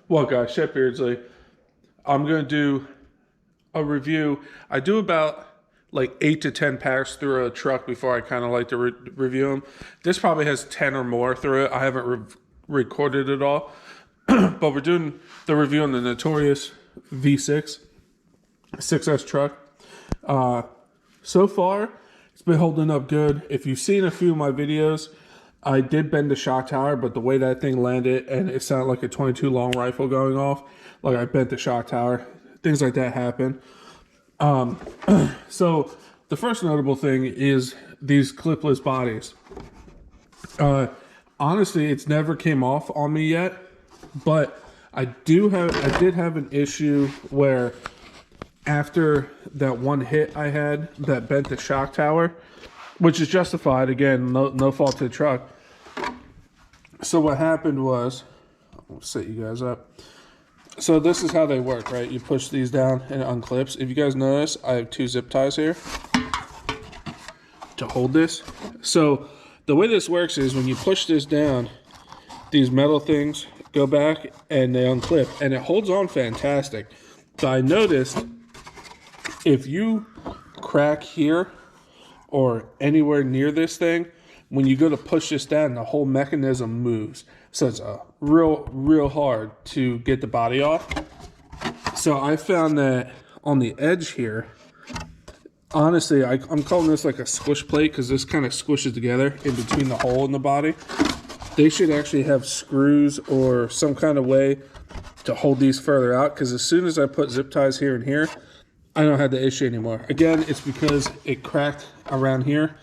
Well, guys, Chef Beardsley, I'm going to do a review. I do about like 8 to 10 packs through a truck before I kind of like to review them. This probably has 10 or more through it. I haven't recorded it all, but we're doing the review on the Notorious V6 6S truck. So far, it's been holding up good. If you've seen a few of my videos, I did bend the shock tower, but the way that thing landed, and it sounded like a 22 long rifle going off, like I bent the shock tower. Things like that happen. So the first notable thing is these clipless bodies. Honestly, it's never came off on me yet, but I did have an issue where after that one hit I had that bent the shock tower, which is justified, again, no fault to the truck. So what happened was, I'll set you guys up. So this is how they work, right? You push these down and it unclips. If you guys notice, I have 2 zip ties here to hold this. So the way this works is when you push this down, these metal things go back and they unclip, and it holds on fantastic. So I noticed if you crack here or anywhere near this thing, when you go to push this down, the whole mechanism moves. So it's real hard to get the body off. So I found that on the edge here, honestly, I'm calling this like a squish plate because this kind of squishes together in between the hole in the body. They should actually have screws or some kind of way to hold these further out, because as soon as I put zip ties here and here, I don't have the issue anymore. Again, it's because it cracked around here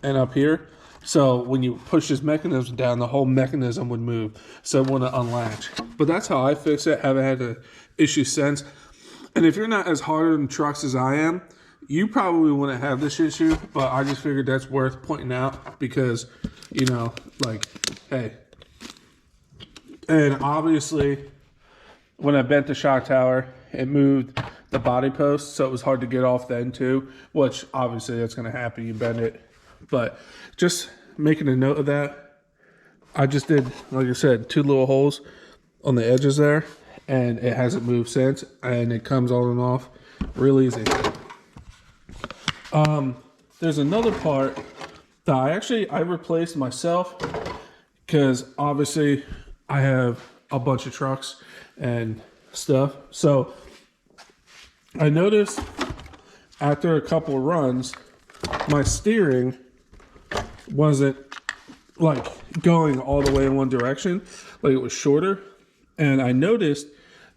and up here. So when you push this mechanism down, the whole mechanism would move. So it wouldn't unlatch. But that's how I fix it. Haven't had an issue since. And if you're not as hard on trucks as I am, you probably wouldn't have this issue. But I just figured that's worth pointing out because, you know, like, hey. And obviously, when I bent the shock tower, it moved the body post. So it was hard to get off then too, which obviously that's going to happen. You bend it. But just making a note of that, I just did, like I said, 2 little holes on the edges there, and it hasn't moved since, and it comes on and off real easy. There's another part that I replaced myself, because obviously I have a bunch of trucks and stuff. So I noticed after a couple of runs, my steering wasn't like going all the way in one direction, like it was shorter. And I noticed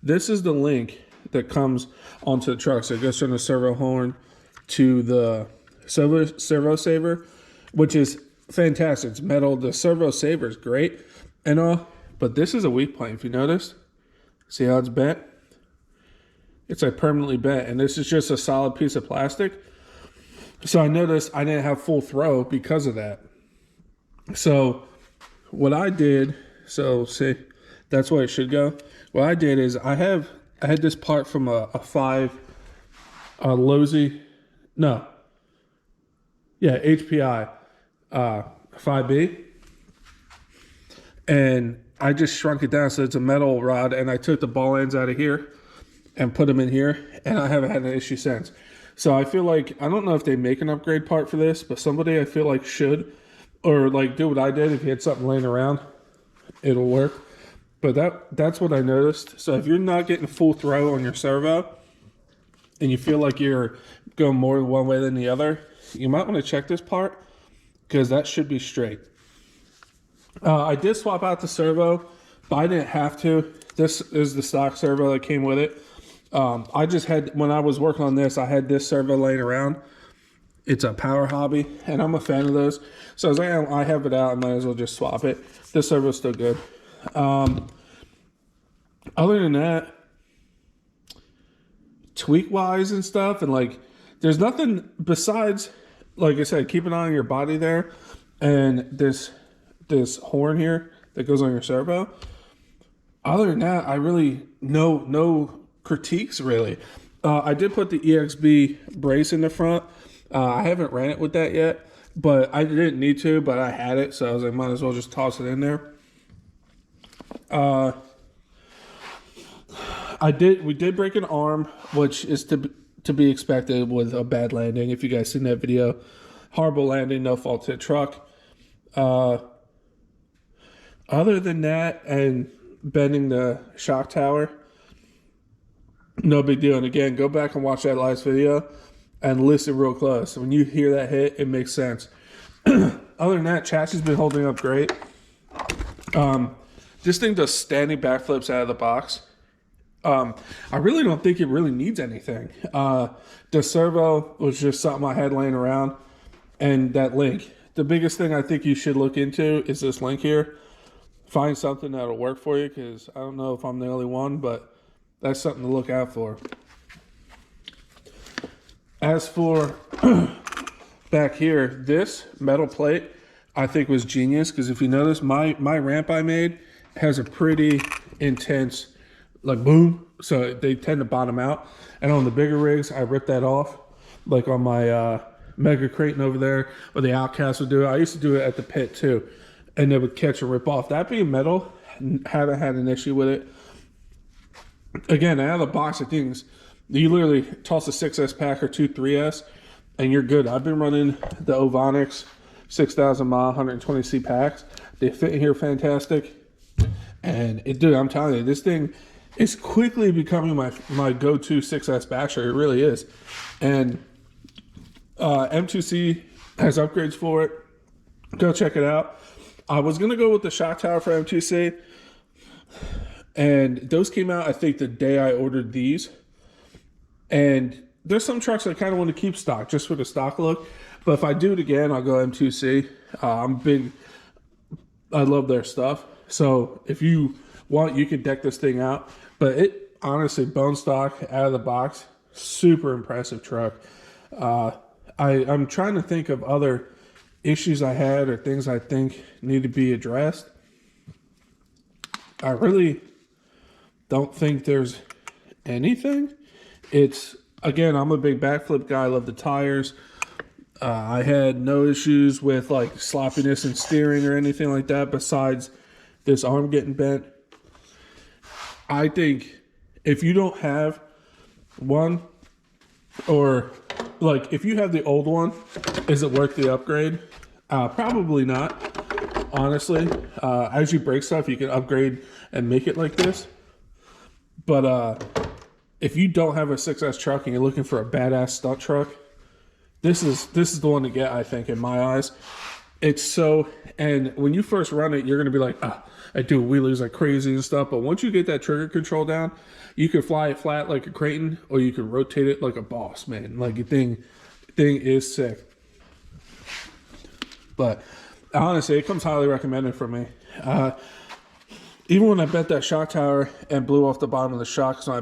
this is the link that comes onto the truck. So it goes from the servo horn to the servo saver, which is fantastic. It's metal. The servo saver is great and all, but this is a weak point. If you notice, see how it's bent? It's like permanently bent, and this is just a solid piece of plastic. So I noticed I didn't have full throw because of that. So what I did, so see, that's where it should go. What I did is I had this part from a HPI 5B, and I just shrunk it down so it's a metal rod, and I took the ball ends out of here and put them in here, and I haven't had an issue since. So I feel like, I don't know if they make an upgrade part for this, but somebody I feel like should, or like do what I did. If you had something laying around, it'll work. But that's what I noticed. So if you're not getting full throw on your servo and you feel like you're going more one way than the other, you might want to check this part, because that should be straight. I did swap out the servo, but I didn't have to. This is the stock servo that came with it. I just had, when I was working on this, I had this servo laying around. It's a Power Hobby, and I'm a fan of those. So I was like, I have it out, I might as well just swap it. This servo's still good. Other than that, tweak-wise and stuff, and like, there's nothing besides, like I said, keep an eye on your body there, and this horn here that goes on your servo. Other than that, I really, no critiques really. I did put the EXB brace in the front. I haven't ran it with that yet, but I didn't need to, but I had it, so I was like, might as well just toss it in there. We did break an arm, which is to be expected with a bad landing. If you guys seen that video, horrible landing, no fault to the truck. Other than that, and bending the shock tower, no big deal. And again, go back and watch that last video and listen real close. When you hear that hit, it makes sense. Other than that, chassis has been holding up great. This thing does standing backflips out of the box. I really don't think it really needs anything. The servo was just something I had laying around, and that link. The biggest thing I think you should look into is this link here. Find something that'll work for you, because I don't know if I'm the only one, but that's something to look out for. As for back here, this metal plate I think was genius, because if you notice, my ramp I made has a pretty intense like boom, so they tend to bottom out. And on the bigger rigs, I ripped that off, like on my Mega Creighton over there, or the Outcast would do it. I used to do it at the pit too, and they would catch and rip off. That being metal, haven't had an issue with it. Again, out of the box of things, you literally toss a 6S pack or 2 3S, and you're good. I've been running the Ovonics 6,000 mile 120C packs. They fit in here fantastic, and dude, I'm telling you, this thing is quickly becoming my go-to 6S basher. It really is. And M2C has upgrades for it. Go check it out. I was gonna go with the shock tower for M2C, and those came out I think the day I ordered these. And there's some trucks I kind of want to keep stock just for the stock look, but if I do it again, I'll go M2C. I'm big. I love their stuff. So if you want, you can deck this thing out. But it honestly, bone stock out of the box, super impressive truck. I'm trying to think of other issues I had or things I think need to be addressed. I really don't think there's anything. It's, again, I'm a big backflip guy. I love the tires. I had no issues with like sloppiness and steering or anything like that besides this arm getting bent. I think if you don't have one, or like if you have the old one, is it worth the upgrade? Probably not, honestly. As you break stuff, you can upgrade and make it like this. But if you don't have a 6S truck and you're looking for a badass stunt truck, this is the one to get, I think, in my eyes. It's so, and when you first run it, you're going to be like, I do wheelies like crazy and stuff. But once you get that trigger control down, you can fly it flat like a Creighton, or you can rotate it like a boss, man. Like the thing is sick. But honestly, it comes highly recommended for me. Even when I bent that shock tower and blew off the bottom of the shock, so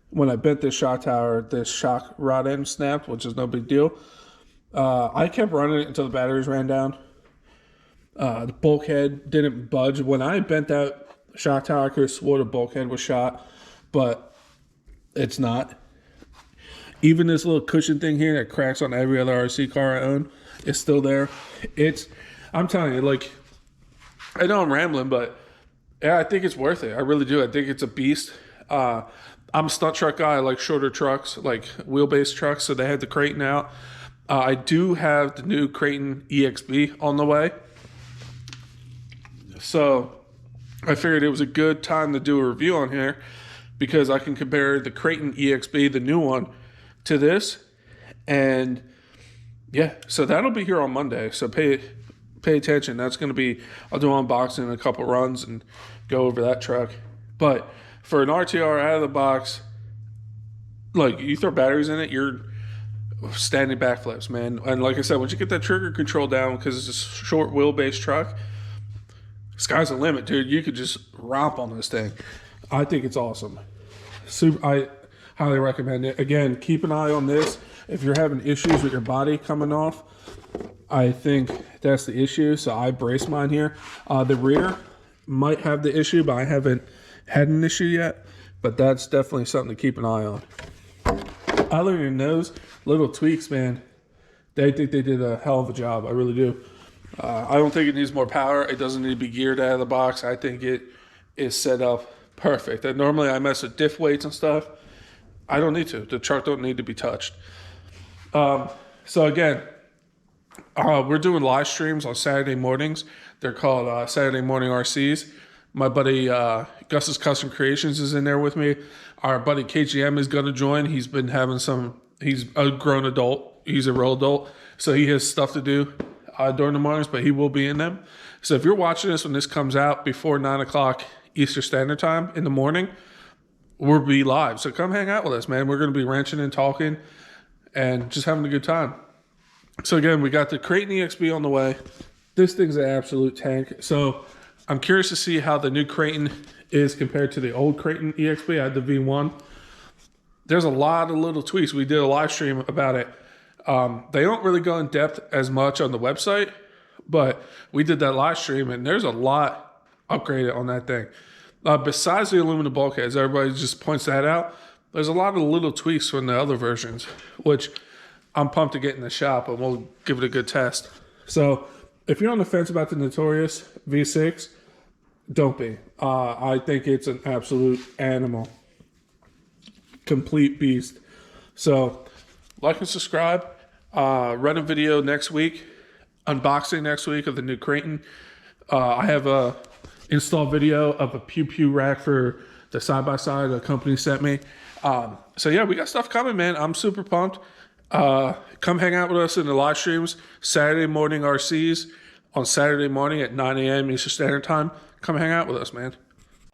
when I bent this shock tower, this shock rod end snapped, which is no big deal. I kept running it until the batteries ran down. The bulkhead didn't budge. When I bent that shock tower, I could have swore the bulkhead was shot, but it's not. Even this little cushion thing here that cracks on every other RC car I own is still there. I'm telling you, like, I know I'm rambling, but yeah, I think it's worth it. I really do. I think it's a beast. I'm a stunt truck guy. I like shorter trucks, like wheelbase trucks, so they had the Creighton out. I do have the new Creighton EXB on the way. So I figured it was a good time to do a review on here, because I can compare the Creighton EXB, the new one, to this. And yeah, so that'll be here on Monday. So pay attention. That's going to be, I'll do an unboxing and a couple runs and go over that truck. But for an RTR out of the box, like, you throw batteries in it, you're standing backflips, man. And like I said, once you get that trigger control down, because it's a short wheelbase truck, sky's the limit, dude. You could just romp on this thing. I think it's awesome. I highly recommend it. Again, keep an eye on this. If you're having issues with your body coming off, I think that's the issue. So I brace mine here. The rear might have the issue, but I haven't had an issue yet. But that's definitely something to keep an eye on. Other than those little tweaks, man, they think they did a hell of a job. I really do. I don't think it needs more power. It doesn't need to be geared out of the box. I think it is set up perfect. And normally I mess with diff weights and stuff. I don't need to. The truck don't need to be touched. So again, we're doing live streams on Saturday mornings. They're called Saturday Morning RCs. My buddy Gus's Custom Creations is in there with me. Our buddy KGM is going to join. He's been having he's a grown adult. He's a real adult. So he has stuff to do during the mornings, but he will be in them. So if you're watching this when this comes out before 9 o'clock Eastern Standard Time in the morning, we'll be live. So come hang out with us, man. We're going to be wrenching and talking and just having a good time. So again, we got the Creighton EXB on the way. This thing's an absolute tank. So I'm curious to see how the new Creighton is compared to the old Creighton EXB. I had the V1. There's a lot of little tweaks. We did a live stream about it. They don't really go in depth as much on the website, but we did that live stream, and there's a lot upgraded on that thing. Besides the aluminum bulkheads, everybody just points that out. There's a lot of little tweaks from the other versions, which I'm pumped to get in the shop, and we'll give it a good test. So if you're on the fence about the Notorious V6, don't be. I think it's an absolute animal. Complete beast. So like and subscribe. Run a video next week. Unboxing next week of the new Creighton. I have a install video of a pew pew rack for the side-by-side the company sent me. So yeah, we got stuff coming, man. I'm super pumped. Come hang out with us in the live streams. Saturday morning RCs on Saturday morning at 9 a.m. Eastern Standard Time. Come hang out with us, man.